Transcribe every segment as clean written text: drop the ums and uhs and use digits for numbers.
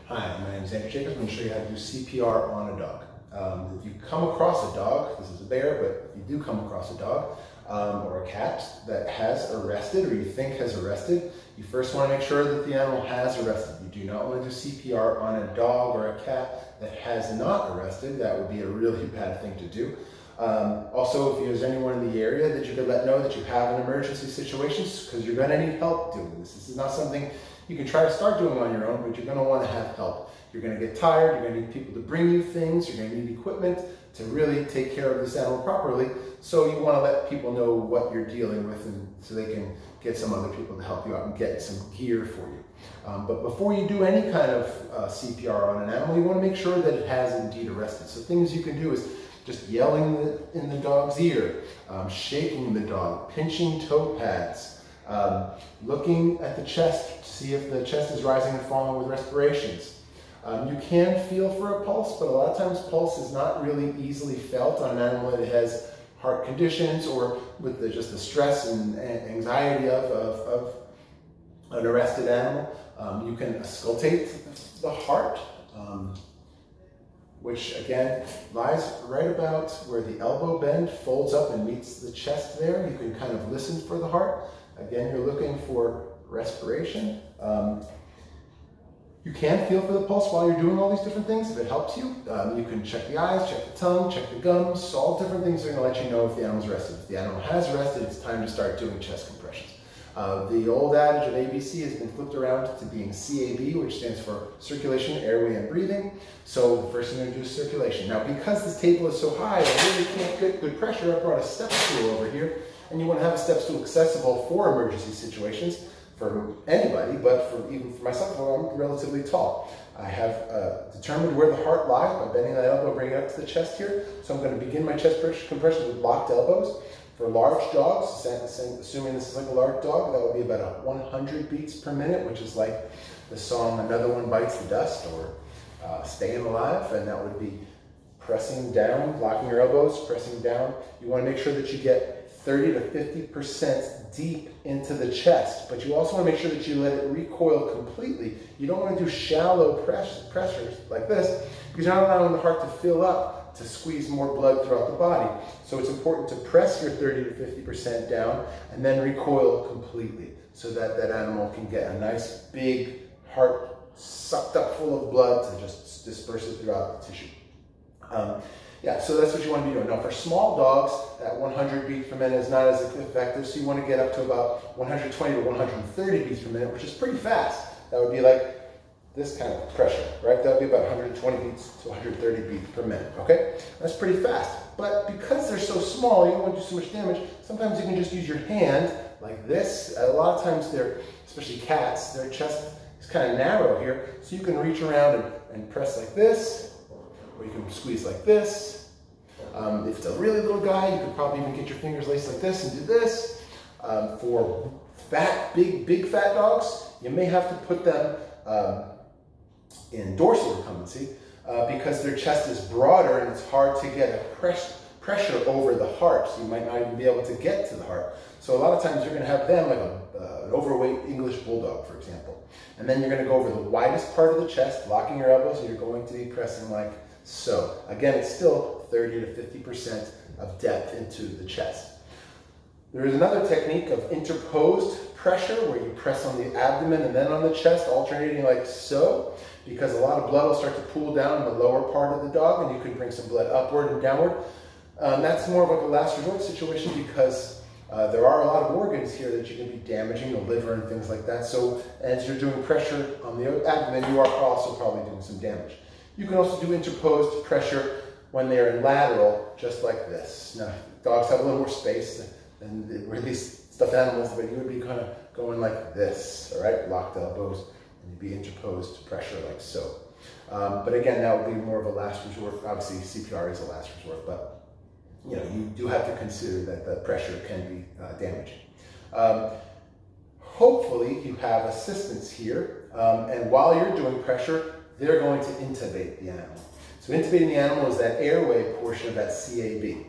Hi, my name is Andrew Jacobs. I'm going to show you how to do CPR on a dog. If you come across a dog, this is a bear, but if you do come across a dog or a cat that has arrested or you think has arrested, you first want to make sure that the animal has arrested. You do not want to do CPR on a dog or a cat that has not arrested. That would be a really bad thing to do. Also, if there's anyone in the area that you could let know that you have an emergency situation, because you're going to need help doing this. This is not something you can try to start doing on your own, but you're going to want to have help. You're going to get tired, you're going to need people to bring you things, you're going to need equipment to really take care of this animal properly. So you want to let people know what you're dealing with, and so they can get some other people to help you out and get some gear for you. But before you do any kind of CPR on an animal, you want to make sure that it has indeed arrested. So things you can do is just yelling in the dog's ear, shaking the dog, pinching toe pads, looking at the chest to see if the chest is rising and falling with respirations. You can feel for a pulse, but a lot of times pulse is not really easily felt on an animal that has heart conditions or with just the stress and anxiety of an arrested animal. You can auscultate the heart, which again lies right about where the elbow bend folds up and meets the chest there. You can kind of listen for the heart. Again, you're looking for respiration. You can feel for the pulse while you're doing all these different things if it helps you. You can check the eyes, check the tongue, check the gums. All different things are going to let you know if the animal's rested. If the animal has rested, it's time to start doing chest compressions. The old adage of ABC has been flipped around to being CAB, which stands for circulation, airway, and breathing. So the first thing I'm going to do is circulation. Now, because this table is so high, I really can't get good pressure. I brought a step stool over here, and you want to have a step stool accessible for emergency situations for anybody, but even for myself, I'm relatively tall. I have determined where the heart lies by bending that elbow, bringing it up to the chest here. So I'm going to begin my chest compression with locked elbows. For large dogs, assuming this is like a large dog, that would be about 100 beats per minute, which is like the song "Another One Bites the Dust" or "Staying Alive," and that would be pressing down, locking your elbows, pressing down. You want to make sure that you get 30 to 50% deep into the chest, but you also want to make sure that you let it recoil completely. You don't want to do shallow pressures like this, because you're not allowing the heart to fill up to squeeze more blood throughout the body. So it's important to press your 30 to 50% down and then recoil completely so that that animal can get a nice big heart sucked up full of blood to just disperse it throughout the tissue. Yeah, so that's what you want to be doing. Now for small dogs, that 100 beats per minute is not as effective, so you want to get up to about 120 to 130 beats per minute, which is pretty fast. That would be like this kind of pressure, right? That would be about 120 beats to 130 beats per minute, okay? That's pretty fast. But because they're so small, you don't want to do so much damage, sometimes you can just use your hand like this. A lot of times especially cats, their chest is kind of narrow here, so you can reach around and press like this, or you can squeeze like this. If it's a really little guy, you could probably even get your fingers laced like this and do this. For fat, big fat dogs, you may have to put them in dorsal recumbency because their chest is broader and it's hard to get a pressure over the heart, so you might not even be able to get to the heart. So a lot of times you're going to have them like an overweight English bulldog, for example. And then you're going to go over the widest part of the chest, locking your elbows, and you're going to be pressing like so. Again, it's still 30 to 50% of depth into the chest. There is another technique of interposed pressure where you press on the abdomen and then on the chest, alternating like so, because a lot of blood will start to pool down in the lower part of the dog and you can bring some blood upward and downward. That's more of like a last resort situation because there are a lot of organs here that you can be damaging, the liver and things like that. So as you're doing pressure on the abdomen, you are also probably doing some damage. You can also do interposed pressure when they're in lateral, just like this. Now, dogs have a little more space than or at least stuffed animals, but you would be kind of going like this, all right? Locked elbows, and you'd be interposed pressure like so. But again, that would be more of a last resort. Obviously, CPR is a last resort, but you know, you do have to consider that the pressure can be damaging. Hopefully, you have assistance here, and while you're doing pressure, they're going to intubate the animal. So intubating the animal is that airway portion of that CAB.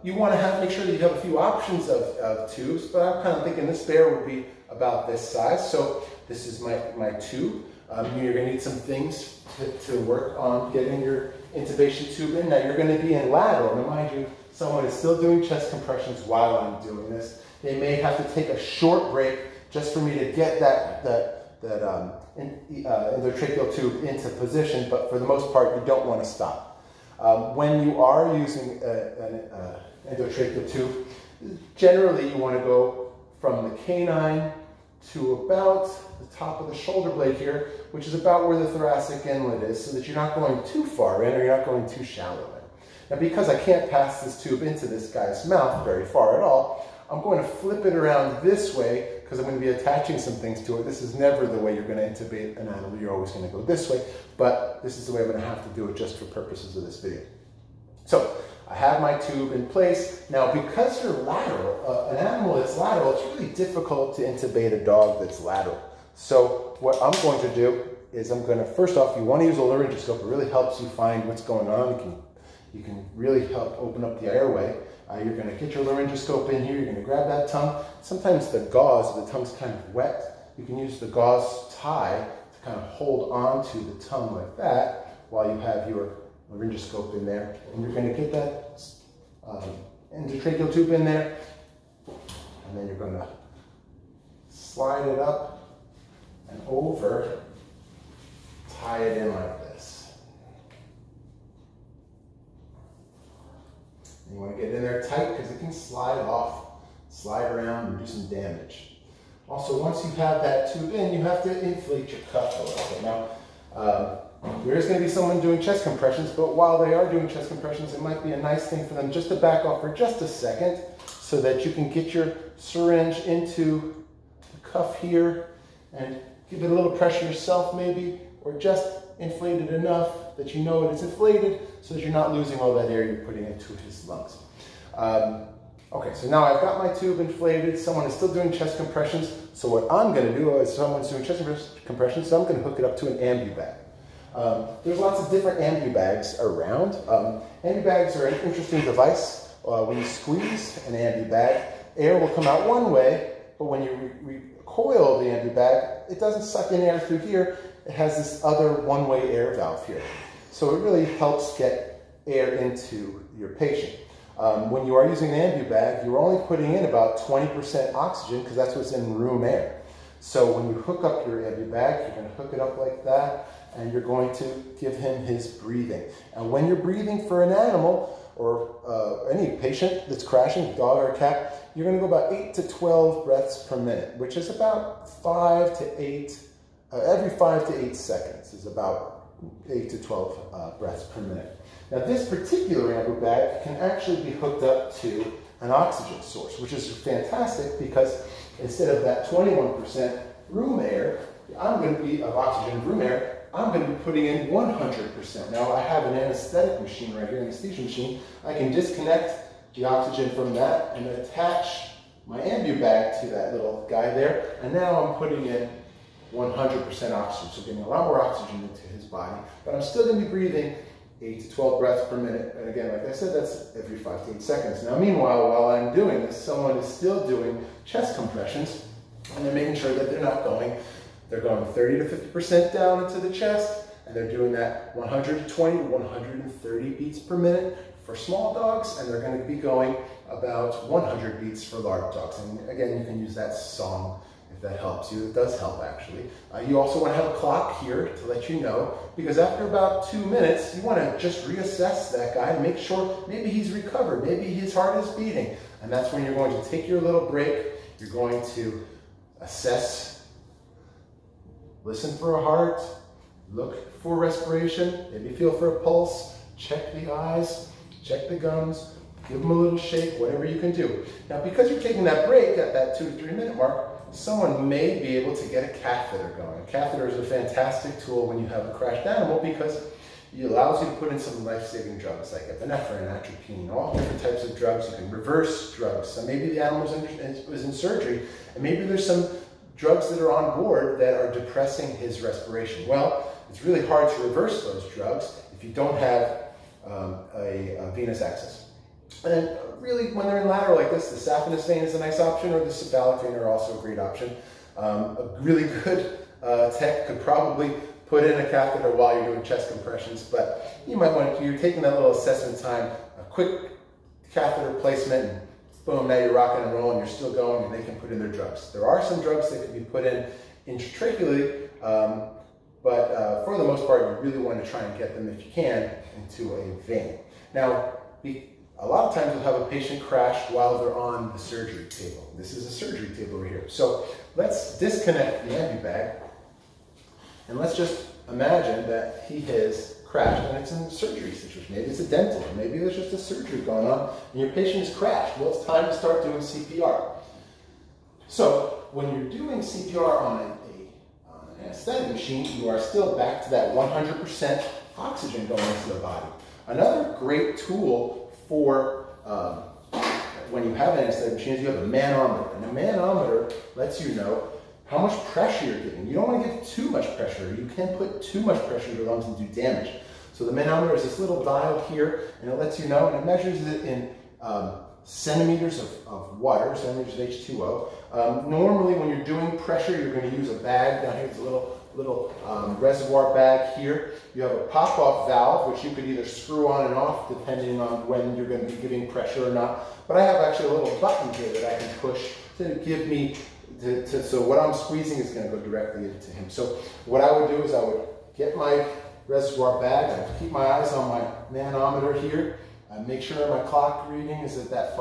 You want to make sure that you have a few options of tubes, but I'm kind of thinking this bear would be about this size. So this is my tube. You're going to need some things to work on getting your intubation tube in. Now you're going to be in lateral. Now mind you, someone is still doing chest compressions while I'm doing this. They may have to take a short break just for me to get that endotracheal tube into position, but for the most part, you don't want to stop. When you are using an endotracheal tube, generally you want to go from the canine to about the top of the shoulder blade here, which is about where the thoracic inlet is, so that you're not going too far in or you're not going too shallow in. Now because I can't pass this tube into this guy's mouth very far at all, I'm going to flip it around this way because I'm going to be attaching some things to it. This is never the way you're going to intubate an animal. You're always going to go this way, but this is the way I'm going to have to do it just for purposes of this video. So I have my tube in place. Now because you're lateral, an animal that's lateral, it's really difficult to intubate a dog that's lateral. So what I'm going to do is I'm going to, first off, you want to use a laryngoscope. It really helps you find what's going on. You can really help open up the airway. You're going to get your laryngoscope in here. You're going to grab that tongue. Sometimes the gauze, the tongue's kind of wet. You can use the gauze tie to kind of hold on to the tongue like that while you have your laryngoscope in there. And you're going to get that endotracheal tube in there. And then you're going to slide it up and over, tie it in like this. You want to get in there tight because it can slide off, slide around, and do some damage. Also, once you have that tube in, you have to inflate your cuff a little bit. Now, there is going to be someone doing chest compressions, but while they are doing chest compressions, it might be a nice thing for them just to back off for just a second so that you can get your syringe into the cuff here and give it a little pressure yourself maybe, or just inflate it enough that you know it is inflated so that you're not losing all that air you're putting into his lungs. Okay, so now I've got my tube inflated. Someone is still doing chest compressions. So what I'm going to do is someone's doing chest compressions, so I'm going to hook it up to an ambu bag. There's lots of different ambu bags around. Ambu bags are an interesting device. When you squeeze an ambu bag, air will come out one way, but when you recoil the ambu bag, it doesn't suck in air through here. It has this other one-way air valve here. So it really helps get air into your patient. When you are using an ambu bag, you're only putting in about 20% oxygen because that's what's in room air. So when you hook up your ambu bag, you're going to hook it up like that, and you're going to give him his breathing. And when you're breathing for an animal or any patient that's crashing, dog or cat, you're going to go about 8 to 12 breaths per minute, which is about 5 to 8. Every 5 to 8 seconds is about 8 to 12 breaths per minute. Now this particular ambu bag can actually be hooked up to an oxygen source, which is fantastic because instead of that 21% room air, I'm going to be of oxygen room air, I'm going to be putting in 100%. Now I have an anesthetic machine right here, anesthesia machine. I can disconnect the oxygen from that and attach my ambu bag to that little guy there, and now I'm putting in 100% oxygen, so getting a lot more oxygen into his body, but I'm still going to be breathing 8 to 12 breaths per minute, and again, like I said, that's every 5 to 8 seconds. Now meanwhile, while I'm doing this, someone is still doing chest compressions, and they're making sure that they're going 30 to 50% down into the chest, and they're doing that 120 to 130 beats per minute for small dogs, and they're going to be going about 100 beats for large dogs. And again, you can use that song if that helps you. It does help, actually. You also want to have a clock here to let you know, because after about 2 minutes, you want to just reassess that guy and make sure maybe he's recovered, maybe his heart is beating. And that's when you're going to take your little break. You're going to assess, listen for a heart, look for respiration, maybe feel for a pulse, check the eyes, check the gums, give them a little shake, whatever you can do. Now, because you're taking that break at that 2 to 3 minute mark, someone may be able to get a catheter going. A catheter is a fantastic tool when you have a crashed animal because it allows you to put in some life-saving drugs like epinephrine, atropine, all different types of drugs. You can reverse drugs. So maybe the animal was in surgery, and maybe there's some drugs that are on board that are depressing his respiration. Well, it's really hard to reverse those drugs if you don't have a venous access. And really, when they're in lateral like this, the saphenous vein is a nice option, or the cephalic vein are also a great option. A really good tech could probably put in a catheter while you're doing chest compressions, but you might want to, you're taking that little assessment time, a quick catheter placement, and boom, now you're rocking and rolling, you're still going, and they can put in their drugs. There are some drugs that can be put in intratracheally, but for the most part, you really want to try and get them, if you can, into a vein. Now, a lot of times you'll have a patient crash while they're on the surgery table. This is a surgery table over here. So let's disconnect the ambu bag, and let's just imagine that he has crashed and it's in a surgery situation. Maybe it's a dental, or maybe there's just a surgery going on and your patient has crashed. Well, it's time to start doing CPR. So when you're doing CPR on an anesthetic machine, you are still back to that 100% oxygen going into the body. Another great tool for when you have an anesthetic machine is you have a manometer. And a manometer lets you know how much pressure you're getting. You don't want to give too much pressure. You can put too much pressure in your lungs and do damage. So the manometer is this little dial here, and it lets you know, and it measures it in centimeters of water, centimeters of H2O. Normally when you're doing pressure, you're going to use a bag. Down here, it's a little reservoir bag here. You have a pop-off valve, which you could either screw on and off depending on when you're going to be giving pressure or not. But I have actually a little button here that I can push to give me, so what I'm squeezing is going to go directly into him. So what I would do is I would get my reservoir bag, I would keep my eyes on my manometer here, make sure my clock reading is at that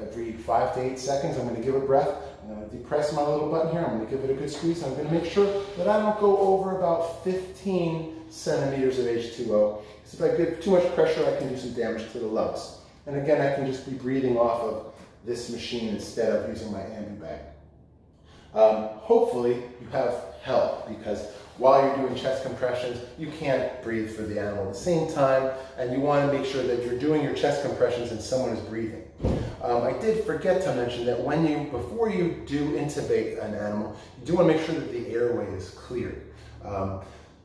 every 5 to 8 seconds, I'm going to give a breath. I'm going to depress my little button here. I'm going to give it a good squeeze. I'm going to make sure that I don't go over about 15 centimeters of H2O. Because if I give too much pressure, I can do some damage to the lungs. And again, I can just be breathing off of this machine instead of using my ambu bag. Hopefully, you have help, because while you're doing chest compressions, you can't breathe for the animal at the same time, and you want to make sure that you're doing your chest compressions and someone is breathing. I did forget to mention that before you do intubate an animal, you do want to make sure that the airway is cleared.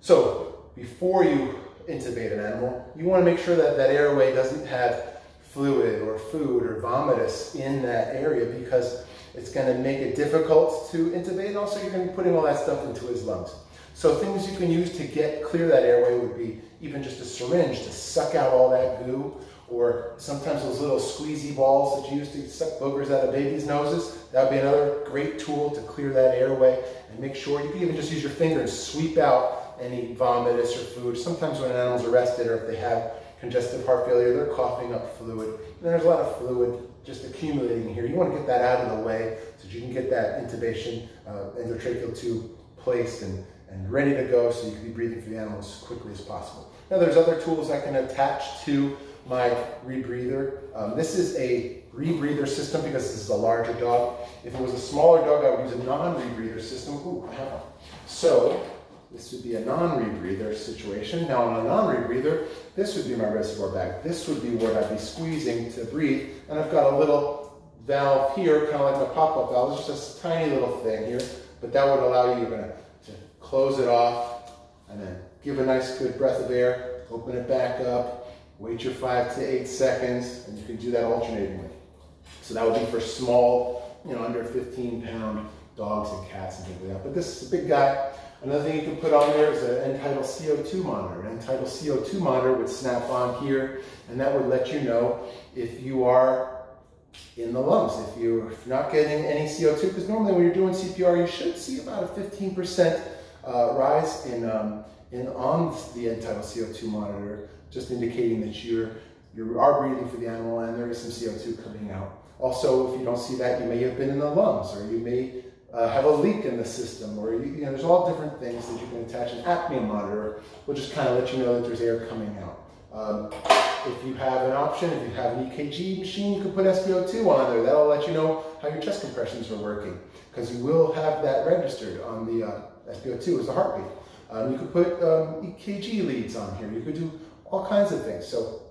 So before you intubate an animal, you want to make sure that that airway doesn't have fluid or food or vomitus in that area, because it's going to make it difficult to intubate, and also you're going to be putting all that stuff into his lungs. So things you can use to clear that airway would be even just a syringe to suck out all that goo, or sometimes those little squeezy balls that you use to suck boogers out of babies' noses. That would be another great tool to clear that airway, and make sure you can even just use your finger and sweep out any vomitus or food. Sometimes when an animal's arrested, or if they have congestive heart failure, they're coughing up fluid, and there's a lot of fluid just accumulating here. You want to get that out of the way so that you can get that intubation endotracheal tube placed and ready to go, so you can be breathing for the animal as quickly as possible. Now there's other tools I can attach to my rebreather. This is a rebreather system because this is a larger dog. If it was a smaller dog, I would use a non-rebreather system. Ooh, I have one. So this would be a non-rebreather situation. Now on a non-rebreather, this would be my reservoir bag. This would be where I'd be squeezing to breathe, and I've got a little valve here, kind of like a pop-up valve. It's just a tiny little thing here, but that would allow you to close it off, and then give a nice good breath of air, open it back up, wait your 5 to 8 seconds, and you can do that alternatingly. So that would be for small, under 15-pound dogs and cats and things like that. But this is a big guy. Another thing you can put on there is an end-tidal CO2 monitor. An end-tidal CO2 monitor would snap on here, and that would let you know if you are in the lungs, if you're not getting any CO2, because normally when you're doing CPR, you should see about a 15% rise on the end-tidal CO2 monitor, just indicating that you are breathing for the animal and there is some CO2 coming out. Also, if you don't see that, you may have been in the lungs, or you may have a leak in the system, or there's all different things that you can attach. An apnea monitor will just kind of let you know that there's air coming out. If you have an option, if you have an EKG machine, you can put SpO2 on there. That'll let you know how your chest compressions are working, because you will have that registered on the SpO2 as a heartbeat. You could put EKG leads on here. You could do all kinds of things. So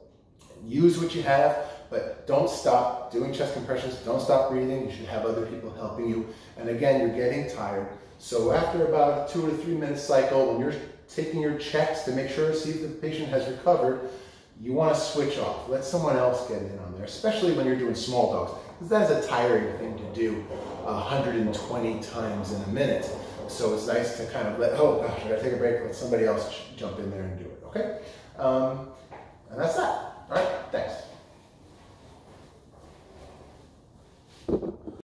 use what you have, but don't stop doing chest compressions. Don't stop breathing. You should have other people helping you. And again, you're getting tired. So after about a 2 or 3 minute cycle, when you're taking your checks to make sure, see if the patient has recovered, you want to switch off. Let someone else get in on there, especially when you're doing small dogs, because that is a tiring thing to do 120 times in a minute. So it's nice to kind of oh gosh, I gotta take a break, let somebody else jump in there and do it, okay? And that's that.